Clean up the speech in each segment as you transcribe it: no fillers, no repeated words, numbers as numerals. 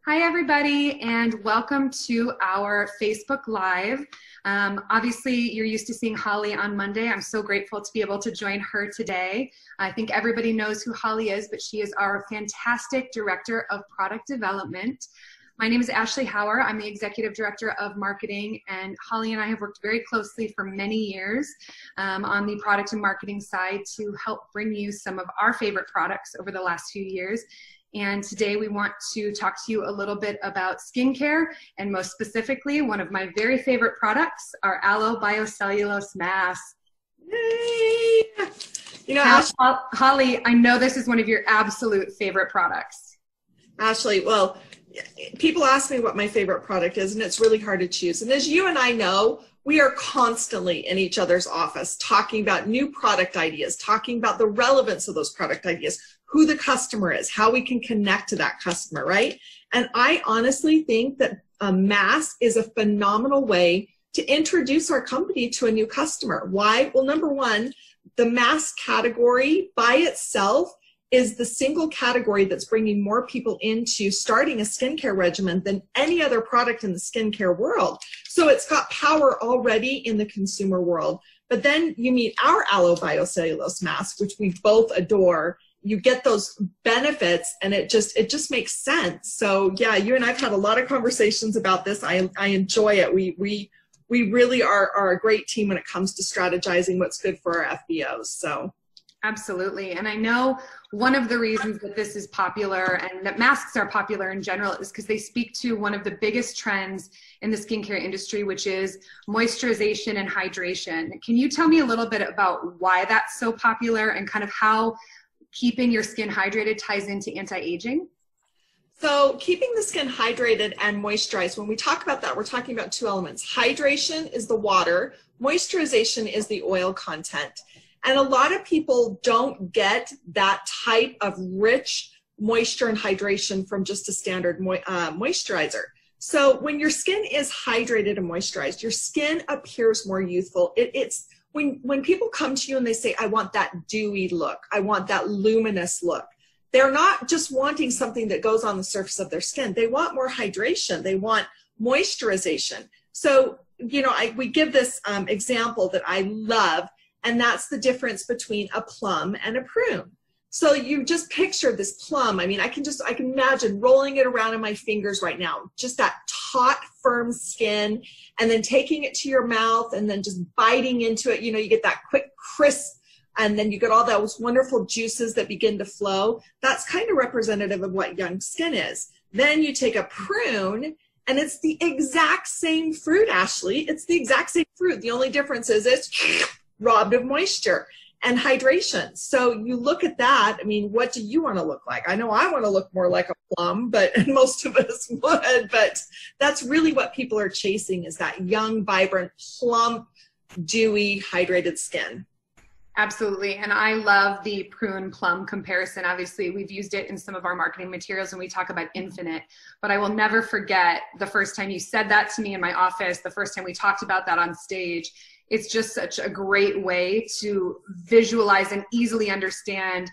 Hi, everybody, and welcome to our Facebook Live. Obviously, you're used to seeing Holly on Monday. I'm so grateful to be able to join her today. I think everybody knows who Holly is, but she is our fantastic Director of Product Development. My name is Ashley Hauer. I'm the Executive Director of Marketing, and Holly and I have worked very closely for many years on the product and marketing side to help bring you some of our favorite products over the last few years. And today we want to talk to you a little bit about skincare, and most specifically, one of my very favorite products, our Aloe Biocellulose Mask. Yay! You know, Holly, I know this is one of your absolute favorite products. Ashley, well, people ask me what my favorite product is, and it's really hard to choose. And as you and I know, we are constantly in each other's office talking about new product ideas, talking about the relevance of those product ideas, who the customer is, how we can connect to that customer, right? And I honestly think that a mask is a phenomenal way to introduce our company to a new customer. Why? Well, number one, the mask category by itself is the single category that's bringing more people into starting a skincare regimen than any other product in the skincare world. So it's got power already in the consumer world. But then you meet our Aloe Biocellulose Mask, which we both adore. You get those benefits, and it just makes sense. So yeah, you and I've had a lot of conversations about this. I enjoy it. We really are a great team when it comes to strategizing what's good for our FBOs. So absolutely. And I know one of the reasons that this is popular and that masks are popular in general is because they speak to one of the biggest trends in the skincare industry, which is moisturization and hydration. Can you tell me a little bit about why that's so popular and kind of how keeping your skin hydrated ties into anti-aging? So keeping the skin hydrated and moisturized, when we talk about that, we're talking about two elements. Hydration is the water, moisturization is the oil content. And a lot of people don't get that type of rich moisture and hydration from just a standard moisturizer. So when your skin is hydrated and moisturized, your skin appears more youthful. When people come to you and they say, I want that dewy look, I want that luminous look, they're not just wanting something that goes on the surface of their skin. They want more hydration. They want moisturization. So, you know, we give this example that I love, and that's the difference between a plum and a prune. So you just picture this plum. I mean, I can imagine rolling it around in my fingers right now, just that taut, firm skin, and then taking it to your mouth and then just biting into it. You know, you get that quick crisp, and then you get all those wonderful juices that begin to flow. That's kind of representative of what young skin is. Then you take a prune, and it's the exact same fruit, Ashley. It's the exact same fruit. The only difference is it's robbed of moisture and hydration. So you look at that, I mean, what do you want to look like? I know I want to look more like a plum, but most of us would, but that's really what people are chasing, is that young, vibrant, plump, dewy, hydrated skin. Absolutely. And I love the prune plum comparison. Obviously, we've used it in some of our marketing materials when we talk about Infinite, but I will never forget the first time you said that to me in my office, the first time we talked about that on stage. It's just such a great way to visualize and easily understand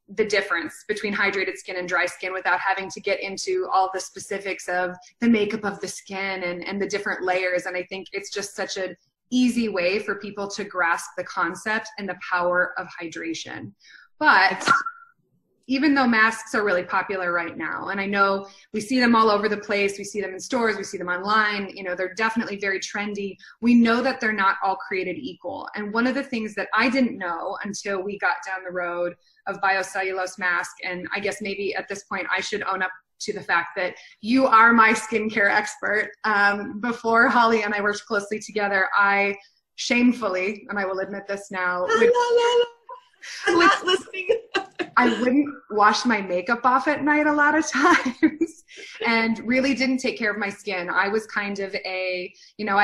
the difference between hydrated skin and dry skin without having to get into all the specifics of the makeup of the skin and the different layers. And I think it's just such an easy way for people to grasp the concept and the power of hydration. But even though masks are really popular right now, and I know we see them all over the place, we see them in stores, we see them online, you know, they're definitely very trendy. We know that they're not all created equal. And one of the things that I didn't know until we got down the road of biocellulose mask, and I guess maybe at this point I should own up to the fact that you are my skincare expert. Before Holly and I worked closely together, I shamefully, and I will admit this now, I'm not listening. I wouldn't wash my makeup off at night a lot of times and really didn't take care of my skin. I was kind of I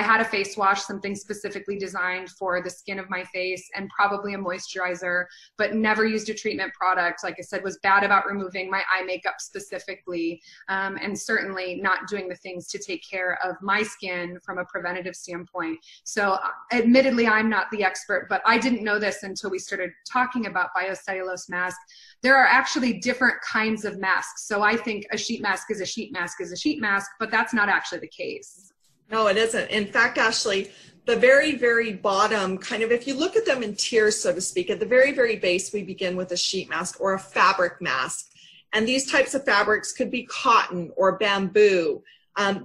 had a face wash, something specifically designed for the skin of my face, and probably a moisturizer, but never used a treatment product. Like I said, was bad about removing my eye makeup specifically, and certainly not doing the things to take care of my skin from a preventative standpoint. So admittedly, I'm not the expert, but I didn't know this until we started talking about biocellulose mask, there are actually different kinds of masks. So I think a sheet mask is a sheet mask is a sheet mask, but that's not actually the case. No, it isn't. In fact, Ashley, the very, very bottom, kind of, if you look at them in tiers, so to speak, at the very, very base, we begin with a sheet mask or a fabric mask. And these types of fabrics could be cotton or bamboo.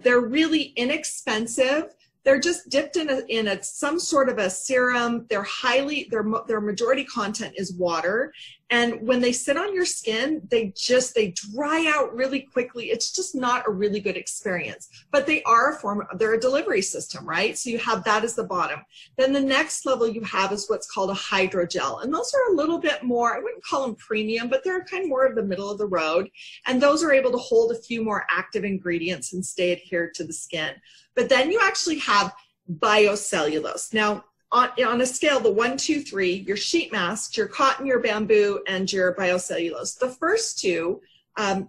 They're really inexpensive. They're just dipped in some sort of a serum. They're their majority content is water. And when they sit on your skin, they dry out really quickly. It's just not a really good experience, but they're a delivery system, right? So you have that as the bottom. Then the next level you have is what's called a hydrogel. And those are a little bit more, I wouldn't call them premium, but they're kind of more of the middle of the road. And those are able to hold a few more active ingredients and stay adhered to the skin. But then you actually have biocellulose. Now, on a scale, the 1, 2, 3, your sheet masks, your cotton, your bamboo, and your biocellulose. The first two,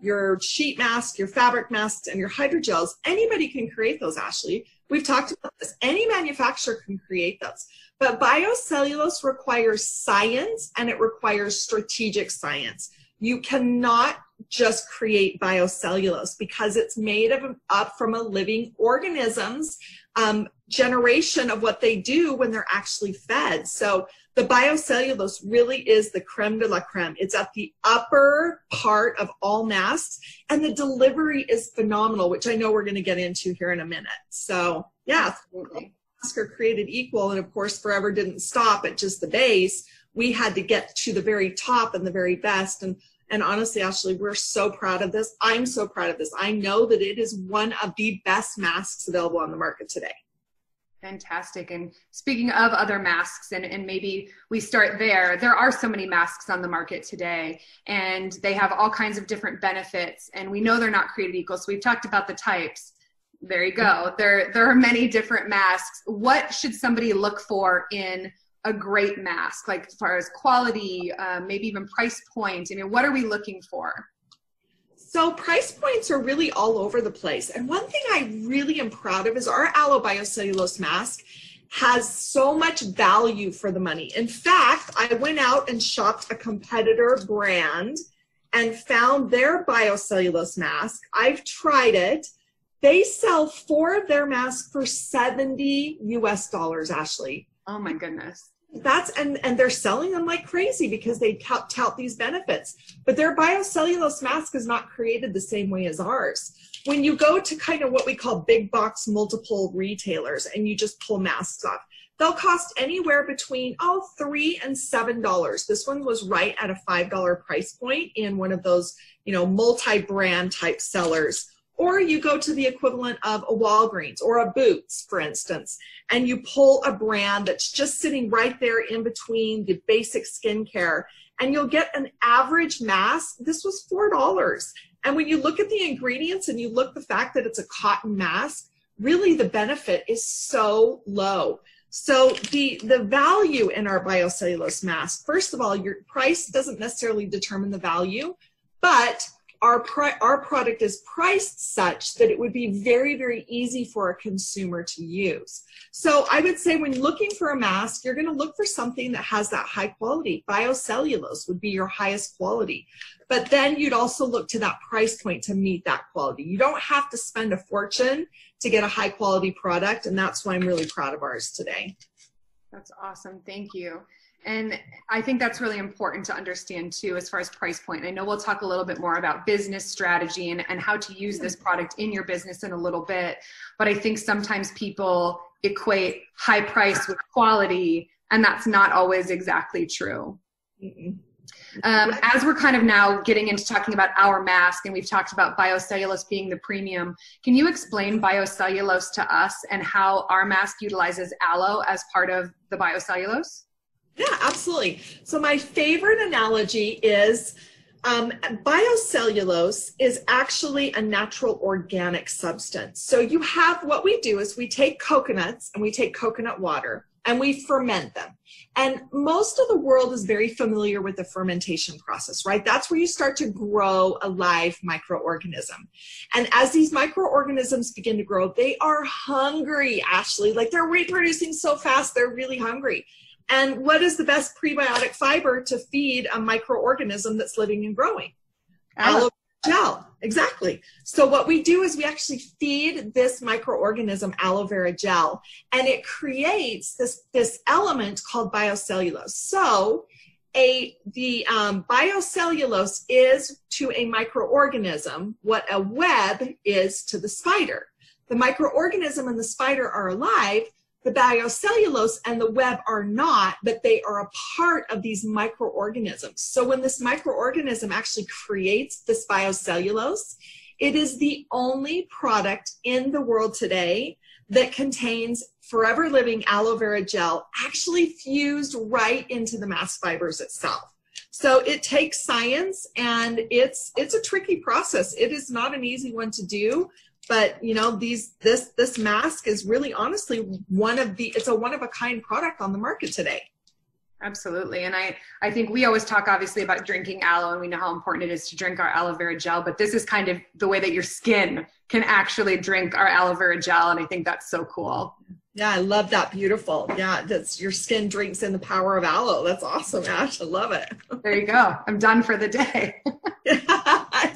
your sheet mask, your fabric masks, and your hydrogels, anybody can create those, Ashley. We've talked about this. Any manufacturer can create those. But biocellulose requires science, and it requires strategic science. You cannot just create biocellulose because it's made up from a living organism's generation of what they do when they're actually fed. So the biocellulose really is the creme de la creme. It's at the upper part of all masks, and the delivery is phenomenal, which I know we're going to get into here in a minute. So yeah, masks are created equal, and of course Forever didn't stop at just the base. We had to get to the very top and the very best. And honestly, Ashley, we're so proud of this. I'm so proud of this. I know that it is one of the best masks available on the market today. Fantastic. And speaking of other masks, and maybe we start there are so many masks on the market today, and they have all kinds of different benefits, and we know they're not created equal. So we've talked about the types. There you go. There are many different masks. What should somebody look for in a great mask, like as far as quality, maybe even price point? I mean, what are we looking for? So price points are really all over the place. And one thing I really am proud of is our Aloe Biocellulose mask has so much value for the money. In fact, I went out and shopped a competitor brand and found their biocellulose mask. I've tried it. They sell 4 of their masks for $70 US, Ashley. Oh my goodness. And they're selling them like crazy because they tout these benefits. But their biocellulose mask is not created the same way as ours. When you go to kind of what we call big box multiple retailers and you just pull masks off, they'll cost anywhere between $3 and $7. This one was right at a $5 price point in one of those, multi-brand type sellers. Or you go to the equivalent of a Walgreens or a Boots, for instance, and you pull a brand that's just sitting right there in between the basic skincare, and you'll get an average mask. This was $4. And when you look at the ingredients and you look the fact that it's a cotton mask, really the benefit is so low. So the value in our biocellulose mask, first of all, your price doesn't necessarily determine the value, but our product is priced such that it would be very, very easy for a consumer to use. So I would say when looking for a mask, you're going to look for something that has that high quality. Biocellulose would be your highest quality. But then you'd also look to that price point to meet that quality. You don't have to spend a fortune to get a high quality product, and that's why I'm really proud of ours today. That's awesome. Thank you. And I think that's really important to understand too, as far as price point. I know we'll talk a little bit more about business strategy and how to use this product in your business in a little bit. But I think sometimes people equate high price with quality, and that's not always exactly true. As we're kind of now getting into talking about our mask, and we've talked about biocellulose being the premium, can you explain biocellulose to us and how our mask utilizes aloe as part of the biocellulose? Yeah, absolutely. So my favorite analogy is biocellulose is actually a natural organic substance. So you have, what we do is we take coconuts and we take coconut water and we ferment them. And most of the world is very familiar with the fermentation process, right? That's where you start to grow a live microorganism. And as these microorganisms begin to grow, they are hungry, Ashley. Like, they're reproducing so fast, they're really hungry. And what is the best prebiotic fiber to feed a microorganism that's living and growing? Aloe gel. Exactly. So what we do is we actually feed this microorganism aloe vera gel, and it creates this element called biocellulose. So the biocellulose is to a microorganism what a web is to the spider. The microorganism and the spider are alive. The biocellulose and the web are not, but they are a part of these microorganisms. So when this microorganism actually creates this biocellulose, it is the only product in the world today that contains forever living aloe vera gel actually fused right into the mast fibers itself. So it takes science, and it's a tricky process. It is not an easy one to do. But you know, this mask is really honestly it's a one of a kind product on the market today. Absolutely. And I think we always talk obviously about drinking aloe, and we know how important it is to drink our aloe vera gel, but this is kind of the way that your skin can actually drink our aloe vera gel. And I think that's so cool. Yeah, I love that. Beautiful. Yeah, that's your skin drinks in the power of aloe. That's awesome, Ash. I love it. There you go. I'm done for the day.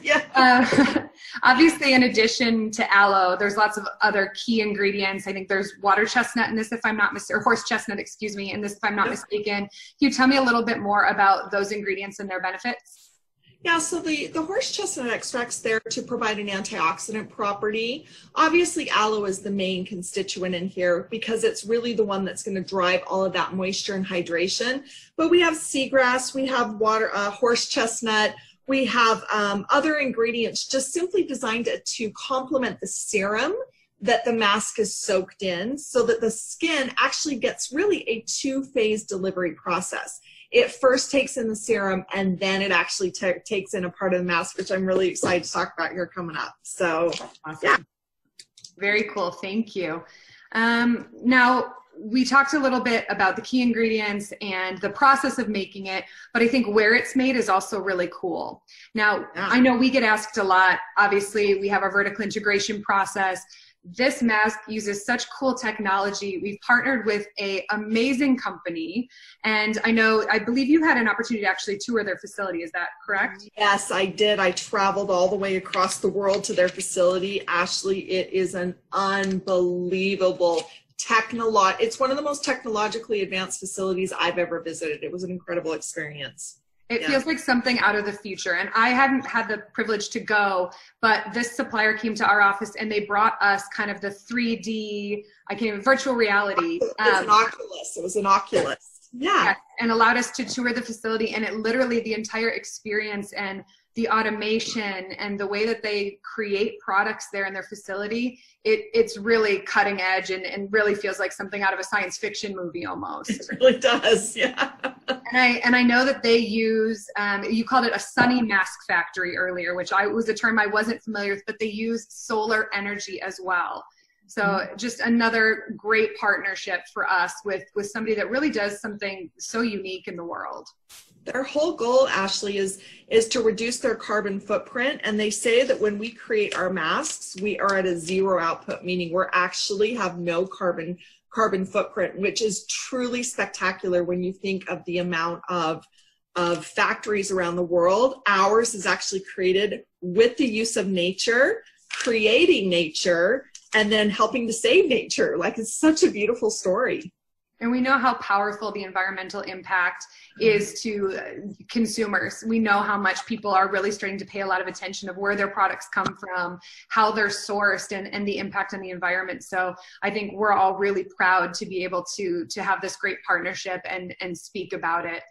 Yeah. Obviously, in addition to aloe, there's lots of other key ingredients. I think there's water chestnut in this, if I'm not mistaken, or horse chestnut, excuse me, in this, if I'm not mistaken. Can you tell me a little bit more about those ingredients and their benefits? Yeah, so the horse chestnut extract's there to provide an antioxidant property. Obviously, aloe is the main constituent in here because it's really the one that's going to drive all of that moisture and hydration. But we have seagrass, we have horse chestnut, we have other ingredients just simply designed to complement the serum that the mask is soaked in, so that the skin actually gets really a two-phase delivery process. It first takes in the serum, and then it actually takes in a part of the mask, which I'm really excited to talk about here coming up. So, awesome. Yeah. Very cool. Thank you. Now, we talked a little bit about the key ingredients and the process of making it, but I think where it's made is also really cool. Now, I know we get asked a lot. Obviously, we have our vertical integration process. This mask uses such cool technology. We've partnered with an amazing company, and I believe you had an opportunity to actually tour their facility. Is that correct? Yes, I did. I traveled all the way across the world to their facility. Ashley, it is an unbelievable it's one of the most technologically advanced facilities I've ever visited. It was an incredible experience. It feels like something out of the future. And I hadn't had the privilege to go, but this supplier came to our office and they brought us kind of the 3D, virtual reality. It was an Oculus. Yeah. And allowed us to tour the facility, and it literally, the entire experience and the automation and the way that they create products there in their facility, it's really cutting edge and really feels like something out of a science fiction movie almost. It really does, yeah. And I know that they use, you called it a sunny mask factory earlier, which was a term I wasn't familiar with, but they use solar energy as well. So just another great partnership for us with somebody that really does something so unique in the world. Their whole goal, Ashley, is to reduce their carbon footprint. And they say that when we create our masks, we are at a zero output, meaning we're actually have no carbon footprint, which is truly spectacular when you think of the amount of factories around the world. Ours is actually created with the use of nature, creating nature, and then helping to save nature. Like, it's such a beautiful story. And we know how powerful the environmental impact is to consumers. We know how much people are really starting to pay a lot of attention of where their products come from, how they're sourced, and the impact on the environment. So I think we're all really proud to be able to have this great partnership and speak about it.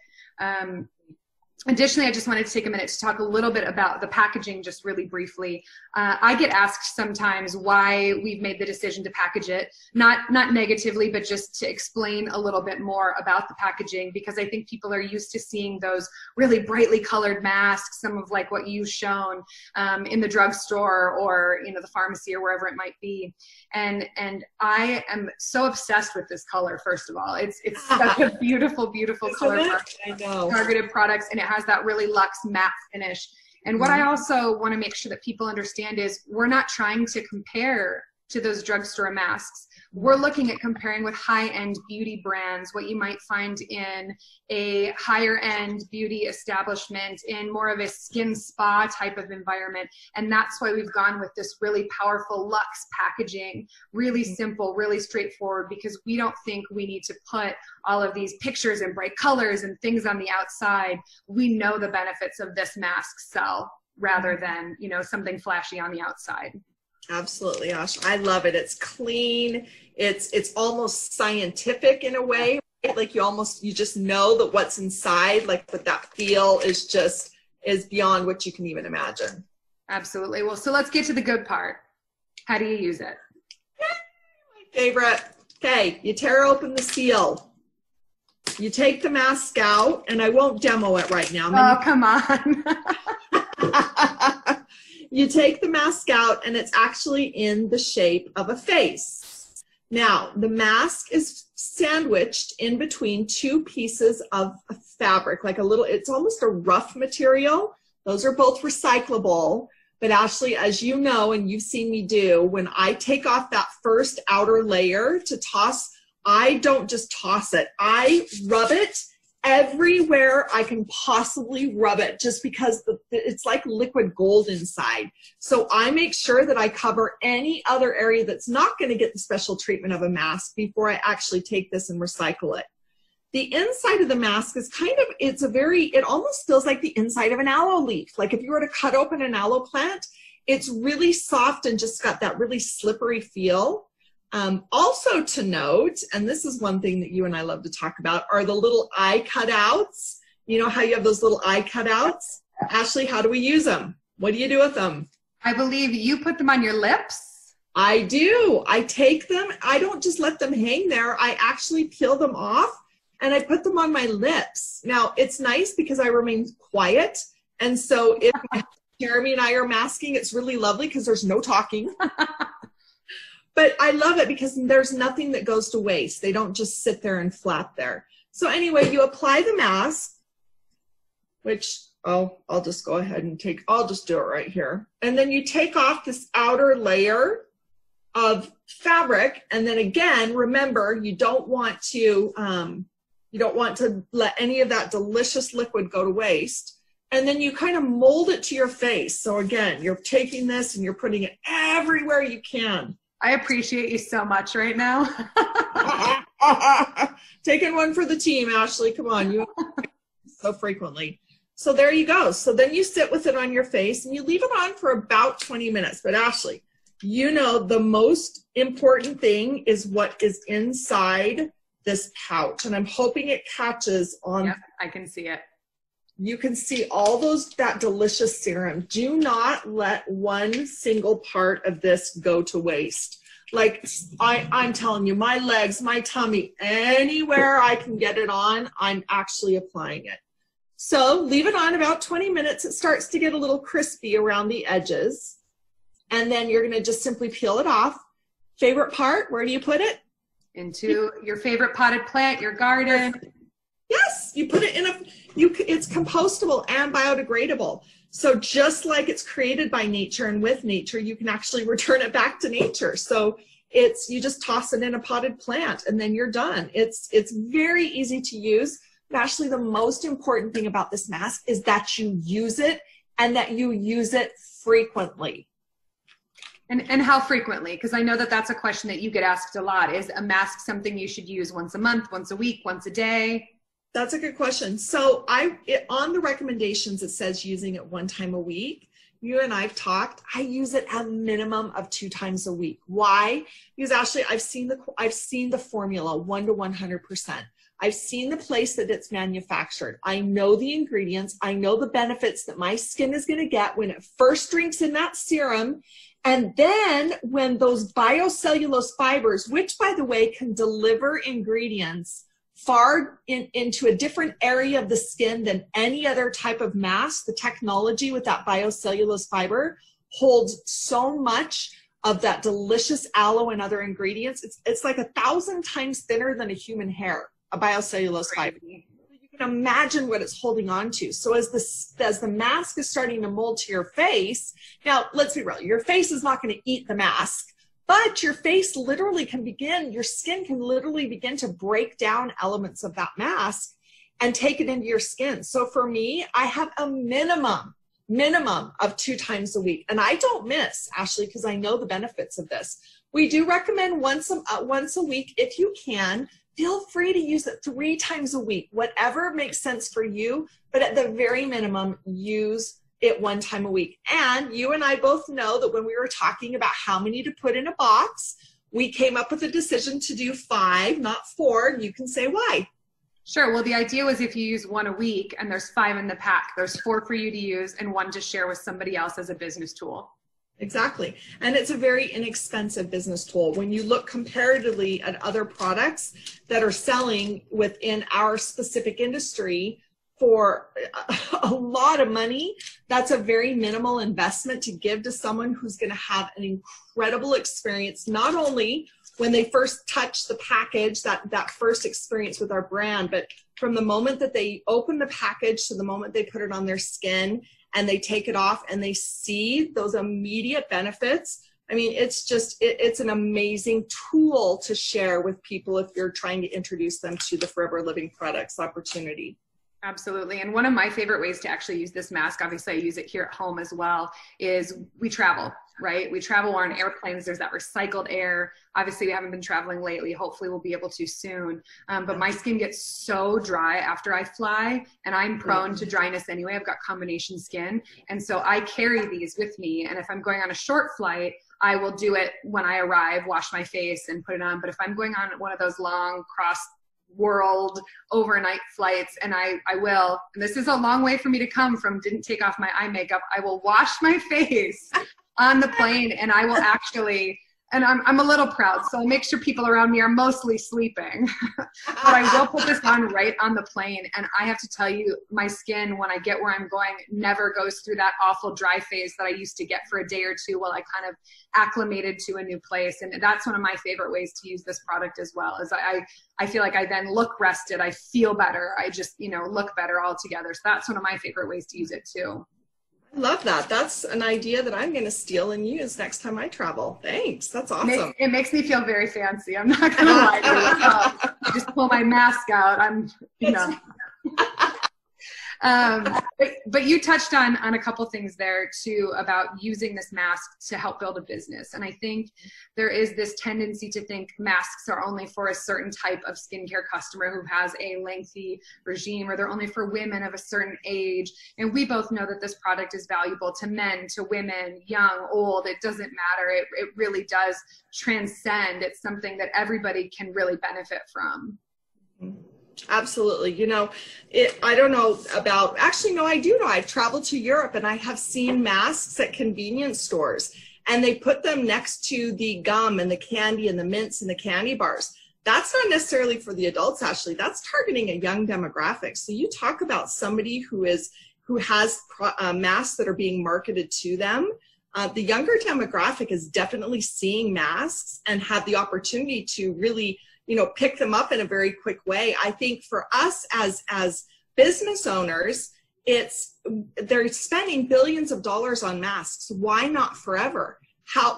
Additionally, I just wanted to take a minute to talk a little bit about the packaging just really briefly. I get asked sometimes why we've made the decision to package it, not negatively, but just to explain a little bit more about the packaging, because I think people are used to seeing those really brightly colored masks, some of like what you've shown in the drugstore or the pharmacy or wherever it might be. And I am so obsessed with this color, first of all. It's such a beautiful, beautiful color for targeted products, and it has that really luxe matte finish. And what I also want to make sure that people understand is we're not trying to compare to those drugstore masks. We're looking at comparing with high-end beauty brands, what you might find in a higher-end beauty establishment, in more of a skin spa type of environment. And that's why we've gone with this really powerful luxe packaging, really simple, really straightforward, because we don't think we need to put all of these pictures and bright colors and things on the outside. We know the benefits of this mask sell rather than, you know, something flashy on the outside. Absolutely, Ash. I love it. It's clean. It's almost scientific in a way, right? Like you just know that what's inside, like, but that feel is beyond what you can even imagine. Absolutely. Well, so let's get to the good part. How do you use it? My favorite. Okay, you tear open the seal. You take the mask out, and I won't demo it right now. Oh, come on. You take the mask out, and it's actually in the shape of a face. Now, the mask is sandwiched in between two pieces of fabric, like it's almost a rough material. Those are both recyclable. But Ashley, as you know, and you've seen me do, when I take off that first outer layer to toss, I don't just toss it. I rub it everywhere I can possibly rub it, just because it's like liquid gold inside. So I make sure that I cover any other area that's not going to get the special treatment of a mask before I actually take this and recycle it. The inside of the mask is it almost feels like the inside of an aloe leaf. Like if you were to cut open an aloe plant, it's really soft and just got that really slippery feel. Also to note, and this is one thing that you and I love to talk about, are the little eye cutouts. You know how you have those little eye cutouts? Ashley, how do we use them? What do you do with them? I believe you put them on your lips. I do. I take them. I don't just let them hang there. I actually peel them off and I put them on my lips. Now, it's nice because I remain quiet. And so if Jeremy and I are masking, it's really lovely because there's no talking. But I love it because there's nothing that goes to waste. They don't just sit there and flap there. So anyway, you apply the mask, which, I'll just go ahead and I'll just do it right here. And then you take off this outer layer of fabric. And then again, remember, you don't want to let any of that delicious liquid go to waste. And then you kind of mold it to your face. So again, you're taking this and you're putting it everywhere you can. I appreciate you so much right now. Taking one for the team, Ashley. Come on, you so frequently. So there you go. So then you sit with it on your face and you leave it on for about 20 minutes. But Ashley, you know the most important thing is what is inside this pouch. And I'm hoping it catches on. Yep, I can see it. You can see all that delicious serum. Do not let one single part of this go to waste. Like I'm telling you, my legs, my tummy, anywhere I can get it on, I'm actually applying it. So leave it on about 20 minutes. It starts to get a little crispy around the edges. And then you're going to just simply peel it off. Favorite part, where do you put it? Into your favorite potted plant, your garden. Yes, you put it in it's compostable and biodegradable. So just like it's created by nature and with nature, you can actually return it back to nature. So you just toss it in a potted plant and then you're done. It's very easy to use. But actually the most important thing about this mask is that you use it and that you use it frequently. And how frequently? Because I know that that's a question that you get asked a lot. Is a mask something you should use once a month, once a week, once a day? That's a good question. So on the recommendations, it says using it 1 time a week. You and I've talked. I use it a minimum of 2 times a week. Why? Because actually, I've seen the formula 1 to 100%. I've seen the place that it's manufactured. I know the ingredients. I know the benefits that my skin is going to get when it first drinks in that serum. And then when those biocellulose fibers, which by the way can deliver ingredients far into a different area of the skin than any other type of mask, the technology with that biocellulose fiber holds so much of that delicious aloe and other ingredients. It's like 1,000 times thinner than a human hair, a biocellulose fiber. You can imagine what it's holding on to. So as the mask is starting to mold to your face, now let's be real, your face is not going to eat the mask, But your face literally can begin, your skin can literally begin to break down elements of that mask and take it into your skin. So for me, I have a minimum of 2 times a week. And I don't miss, Ashley, because I know the benefits of this. We do recommend once a week if you can. Feel free to use it 3 times a week, whatever makes sense for you. But at the very minimum, use it 1 time a week. And you and I both know that when we were talking about how many to put in a box, we came up with a decision to do 5, not 4. You can say why. Sure. Well, the idea was if you use 1 a week and there's 5 in the pack, there's 4 for you to use and 1 to share with somebody else as a business tool. Exactly. And it's a very inexpensive business tool. When you look comparatively at other products that are selling within our specific industry for a lot of money, that's a very minimal investment to give to someone who's going to have an incredible experience, not only when they first touch the package, that first experience with our brand, but from the moment that they open the package to the moment they put it on their skin and they take it off and they see those immediate benefits. I mean, it's just, it's an amazing tool to share with people if you're trying to introduce them to the Forever Living Products opportunity. Absolutely. And one of my favorite ways to actually use this mask, obviously I use it here at home as well, is we travel, right? We travel on airplanes. There's that recycled air. Obviously we haven't been traveling lately. Hopefully we'll be able to soon. But my skin gets so dry after I fly, and I'm prone to dryness anyway. I've got combination skin. And so I carry these with me. And if I'm going on a short flight, I will do it when I arrive, wash my face and put it on. But if I'm going on one of those long world overnight flights, and I will, and this is a long way for me to come from didn't take off my eye makeup, I will wash my face on the plane, and I will actually, and I'm a little proud, so I'll make sure people around me are mostly sleeping. But I will put this on right on the plane, and I have to tell you, my skin, when I get where I'm going, never goes through that awful dry phase that I used to get for a day or two while I kind of acclimated to a new place. And that's one of my favorite ways to use this product as well, is I feel like I then look rested, I feel better, I just, look better altogether. So that's one of my favorite ways to use it too. Love that. That's an idea that I'm going to steal and use next time I travel. Thanks. That's awesome. It makes me feel very fancy. I'm not going to lie to you. I just pull my mask out. But you touched on a couple things there too about using this mask to help build a business. And I think there is this tendency to think masks are only for a certain type of skincare customer who has a lengthy regime, or they're only for women of a certain age. And we both know that this product is valuable to men, to women, young, old, it doesn't matter. It really does transcend. It's something that everybody can really benefit from. Absolutely. I don't know about, actually, no, I do know. I've traveled to Europe and I have seen masks at convenience stores, and they put them next to the gum and the candy and the mints and the candy bars. That's not necessarily for the adults, Ashley. That's targeting a young demographic. So you talk about somebody who has masks that are being marketed to them. The younger demographic is definitely seeing masks and have the opportunity to really pick them up in a very quick way. I think for us as business owners, they're spending billions of dollars on masks. Why not forever?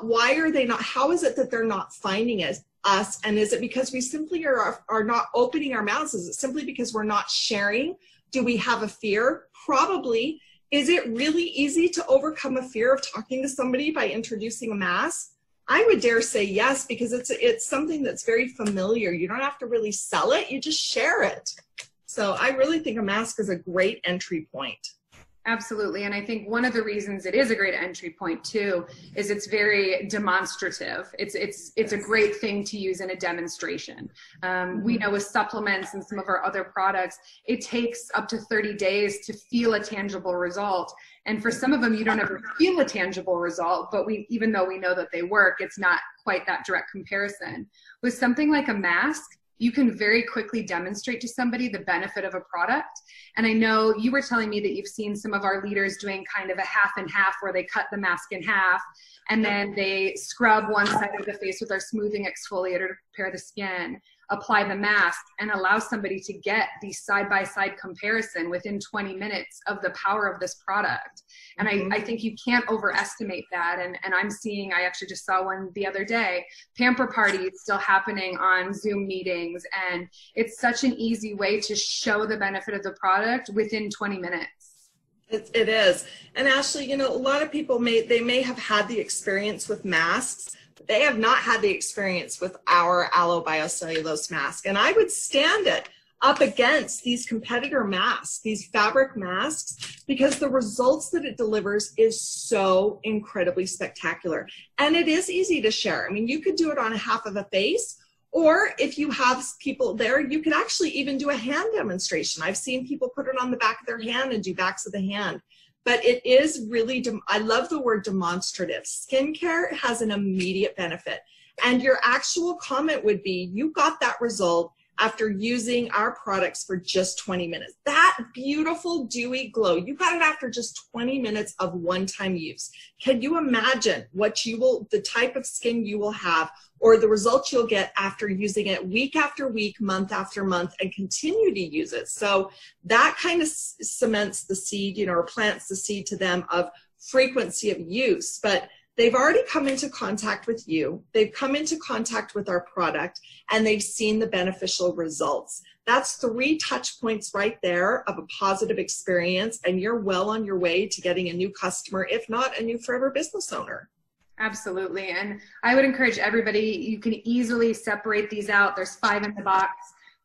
Why are they not? How is it that they're not finding us? And is it because we simply are not opening our mouths? Is it simply because we're not sharing? Do we have a fear? Probably. Is it really easy to overcome a fear of talking to somebody by introducing a mask? I would dare say yes, because it's something that's very familiar. You don't have to really sell it, you just share it. So I really think a mask is a great entry point. Absolutely. And I think one of the reasons it is a great entry point too is it's very demonstrative. It's a great thing to use in a demonstration. We know with supplements and some of our other products, it takes up to 30 days to feel a tangible result. And for some of them, you don't ever feel a tangible result, but even though we know that they work, it's not quite that direct comparison. With something like a mask, you can very quickly demonstrate to somebody the benefit of a product. And I know you were telling me that you've seen some of our leaders doing kind of a half and half, where they cut the mask in half and then they scrub one side of the face with our smoothing exfoliator to prepare the skin, apply the mask, and allow somebody to get the side-by-side comparison within 20 minutes of the power of this product. And I think you can't overestimate that. And I'm seeing, I actually just saw one the other day, pamper parties still happening on Zoom meetings. And it's such an easy way to show the benefit of the product within 20 minutes. It is. And Ashley, you know, a lot of people may have had the experience with masks, but they have not had the experience with our Aloe Biocellulose mask. And I would stand it up against these competitor masks, these fabric masks, because the results that it delivers is so incredibly spectacular. And it is easy to share. I mean, you could do it on a half of a face, or if you have people there, you could actually even do a hand demonstration. I've seen people put it on the back of their hand and do backs of the hand. But it is really, I love the word demonstrative. Skincare has an immediate benefit. And your actual comment would be, you got that result after using our products for just 20 minutes. That beautiful dewy glow, you got it after just 20 minutes of one-time use. Can you imagine what you will, the type of skin you will have, or the results you'll get after using it week after week, month after month, and continue to use it? So that kind of cements the seed, you know, or plants the seed to them of frequency of use. But they've already come into contact with you, they've come into contact with our product, and they've seen the beneficial results. That's 3 touch points right there of a positive experience, and you're well on your way to getting a new customer, if not a new forever business owner. Absolutely. And I would encourage everybody, you can easily separate these out. There's 5 in the box.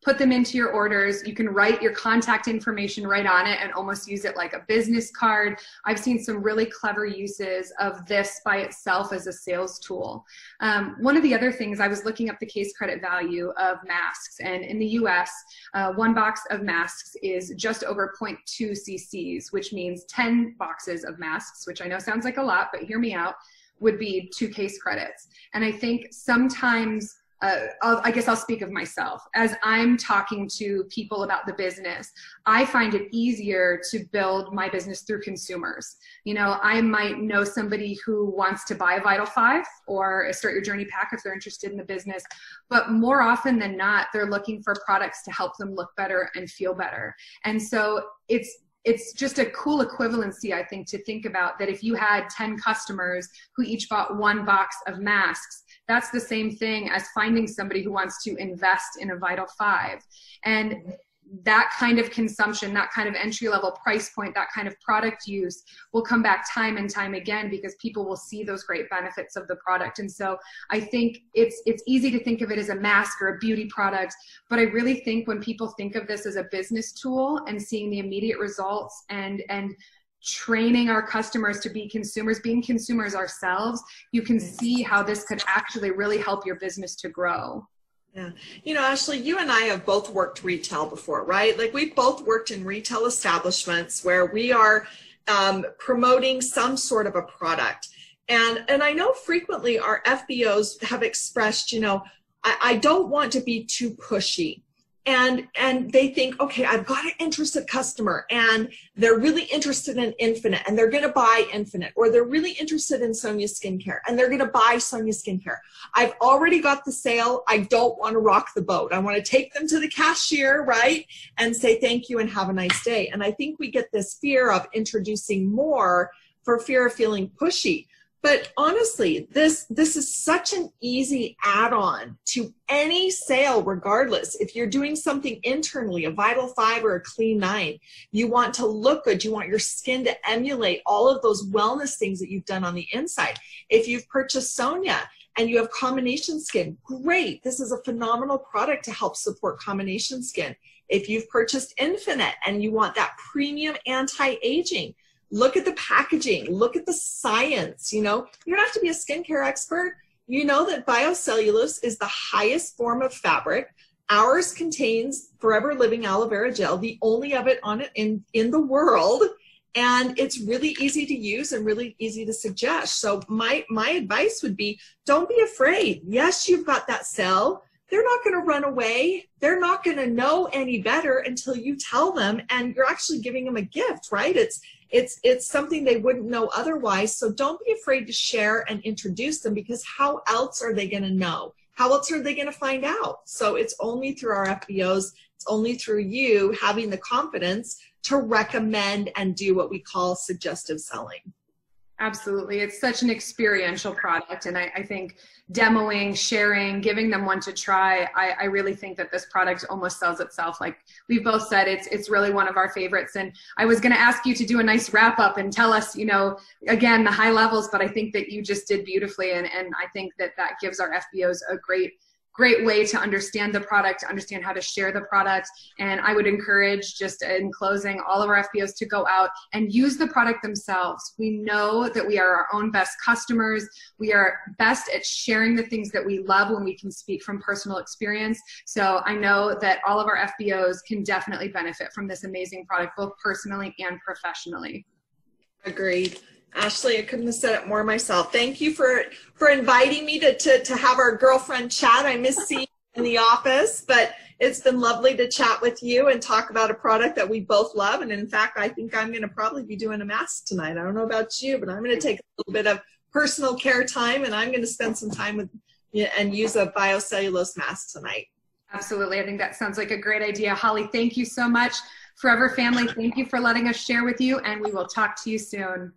Put them into your orders. You can write your contact information right on it and almost use it like a business card. I've seen some really clever uses of this by itself as a sales tool. One of the other things, I was looking up the case credit value of masks, and in the US, 1 box of masks is just over 0.2 cc's, which means 10 boxes of masks, which I know sounds like a lot, but hear me out, would be 2 case credits. And I think sometimes, I guess I'll speak of myself. As I'm talking to people about the business, I find it easier to build my business through consumers. You know, I might know somebody who wants to buy a Vital 5 or a Start Your Journey pack if they're interested in the business, but more often than not, they're looking for products to help them look better and feel better. And so it's just a cool equivalency, I think, to think about that if you had 10 customers who each bought 1 box of masks, that's the same thing as finding somebody who wants to invest in a Vital 5. And that kind of consumption, that kind of entry-level price point, that kind of product use will come back time and time again because people will see those great benefits of the product. And so I think it's easy to think of it as a mask or a beauty product, but I really think when people think of this as a business tool and seeing the immediate results and training our customers to be consumers, being consumers ourselves, you can see how this could actually really help your business to grow. Yeah. You know, Ashley, you and I have both worked retail before, right? Like we've both worked in retail establishments where we are promoting some sort of a product. And I know frequently our FBOs have expressed, you know, I don't want to be too pushy. And they think, okay, I've got an interested customer and they're really interested in Infinite and they're going to buy Infinite, or they're really interested in Sonia Skincare and they're going to buy Sonia Skincare. I've already got the sale. I don't want to rock the boat. I want to take them to the cashier, right? And say thank you and have a nice day. And I think we get this fear of introducing more for fear of feeling pushy. But honestly, this is such an easy add-on to any sale, regardless. If you're doing something internally, a Vital 5 or a Clean 9, you want to look good. You want your skin to emulate all of those wellness things that you've done on the inside. If you've purchased Sonia and you have combination skin, great. This is a phenomenal product to help support combination skin. If you've purchased Infinite and you want that premium anti-aging, look at the packaging, look at the science. You know, you don't have to be a skincare expert. You know that biocellulose is the highest form of fabric. Ours contains Forever Living aloe vera gel, the only of it on it in the world. And it's really easy to use and really easy to suggest. So my advice would be, don't be afraid. Yes, you've got that cell they're not going to run away. They're not going to know any better until you tell them, and you're actually giving them a gift, right? It's something they wouldn't know otherwise. So don't be afraid to share and introduce them, because how else are they going to know? How else are they going to find out? So it's only through our FBOs, it's only through you having the confidence to recommend and do what we call suggestive selling. Absolutely. It's such an experiential product. And I think demoing, sharing, giving them one to try, I really think that this product almost sells itself. Like we've both said, it's really one of our favorites. And I was going to ask you to do a nice wrap up and tell us, you know, again, the high levels, but I think that you just did beautifully. And I think that that gives our FBOs a great way to understand the product, understand how to share the product. And I would encourage, just in closing, all of our FBOs to go out and use the product themselves. We know that we are our own best customers. We are best at sharing the things that we love when we can speak from personal experience. So I know that all of our FBOs can definitely benefit from this amazing product, both personally and professionally. Agreed. Ashley, I couldn't have said it more myself. Thank you for inviting me to have our girlfriend chat. I miss seeing you in the office, but it's been lovely to chat with you and talk about a product that we both love. And in fact, I think I'm going to probably be doing a mask tonight. I don't know about you, but I'm going to take a little bit of personal care time, and I'm going to spend some time with you and use a biocellulose mask tonight. Absolutely. I think that sounds like a great idea. Holly, thank you so much. Forever Family, thank you for letting us share with you, and we will talk to you soon.